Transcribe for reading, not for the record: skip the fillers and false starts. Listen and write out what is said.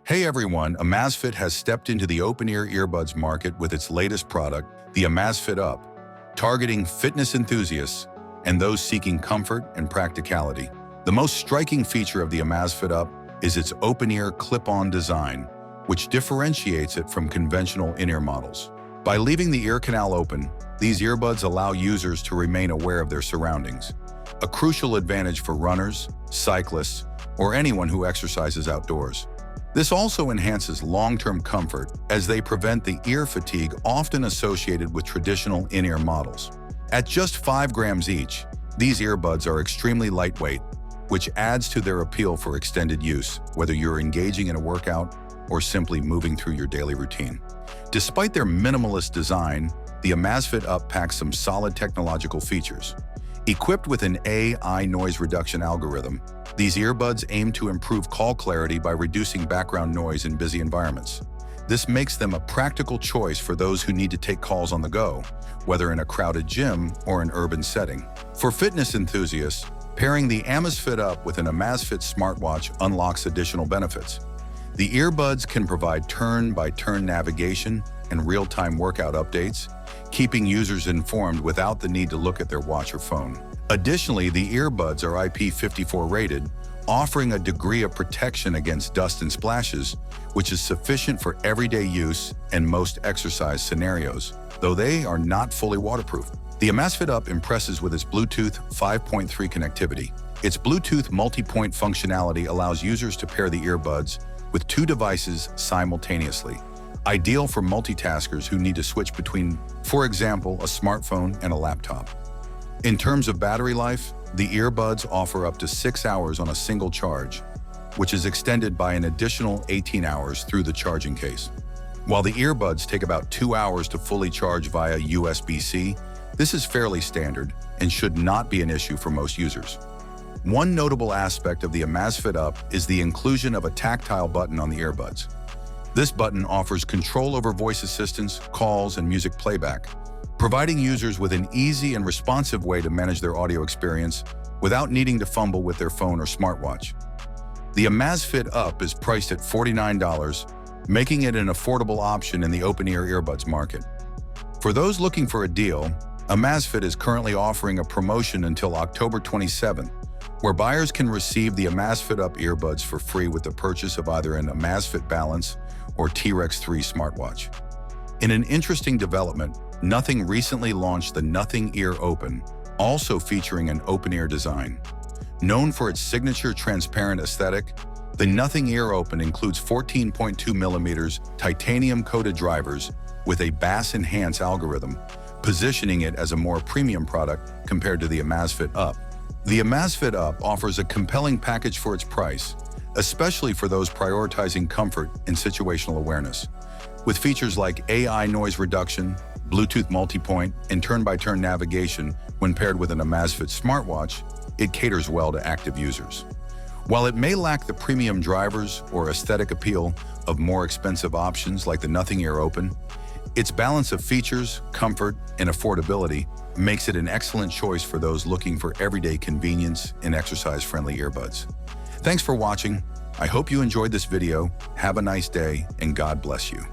Hey everyone, Amazfit has stepped into the open-ear earbuds market with its latest product, the Amazfit Up, targeting fitness enthusiasts and those seeking comfort and practicality. The most striking feature of the Amazfit Up is its open-ear clip-on design, which differentiates it from conventional in-ear models. By leaving the ear canal open, these earbuds allow users to remain aware of their surroundings, a crucial advantage for runners, cyclists, or anyone who exercises outdoors. This also enhances long-term comfort as they prevent the ear fatigue often associated with traditional in-ear models. At just 5 grams each, these earbuds are extremely lightweight, which adds to their appeal for extended use, whether you're engaging in a workout or simply moving through your daily routine. Despite their minimalist design, the Amazfit Up packs some solid technological features. Equipped with an AI noise reduction algorithm, these earbuds aim to improve call clarity by reducing background noise in busy environments. This makes them a practical choice for those who need to take calls on the go, whether in a crowded gym or an urban setting. For fitness enthusiasts, pairing the Amazfit Up with an Amazfit smartwatch unlocks additional benefits. The earbuds can provide turn-by-turn navigation and real-time workout updates, keeping users informed without the need to look at their watch or phone. Additionally, the earbuds are IP54 rated, offering a degree of protection against dust and splashes, which is sufficient for everyday use and most exercise scenarios, though they are not fully waterproof. The Amazfit Up impresses with its Bluetooth 5.3 connectivity. Its Bluetooth multi-point functionality allows users to pair the earbuds with 2 devices simultaneously, ideal for multitaskers who need to switch between, for example, a smartphone and a laptop. In terms of battery life, the earbuds offer up to 6 hours on a single charge, which is extended by an additional 18 hours through the charging case. While the earbuds take about 2 hours to fully charge via USB-C, this is fairly standard and should not be an issue for most users. One notable aspect of the Amazfit Up is the inclusion of a tactile button on the earbuds. This button offers control over voice assistance, calls, and music playback, providing users with an easy and responsive way to manage their audio experience without needing to fumble with their phone or smartwatch. The Amazfit Up is priced at $49, making it an affordable option in the open-ear earbuds market. For those looking for a deal, Amazfit is currently offering a promotion until October 27th, where buyers can receive the Amazfit Up earbuds for free with the purchase of either an Amazfit Balance or T-Rex 3 smartwatch. In an interesting development, Nothing recently launched the Nothing Ear Open, also featuring an open-ear design. Known for its signature transparent aesthetic, the Nothing Ear Open includes 14.2mm titanium-coated drivers with a bass enhance algorithm, positioning it as a more premium product compared to the Amazfit Up. The Amazfit Up offers a compelling package for its price, especially for those prioritizing comfort and situational awareness. With features like AI noise reduction, Bluetooth multipoint, and turn-by-turn navigation when paired with an Amazfit smartwatch, it caters well to active users. While it may lack the premium drivers or aesthetic appeal of more expensive options like the Nothing Ear Open, its balance of features, comfort, and affordability makes it an excellent choice for those looking for everyday convenience and exercise-friendly earbuds. Thanks for watching. I hope you enjoyed this video. Have a nice day, and God bless you.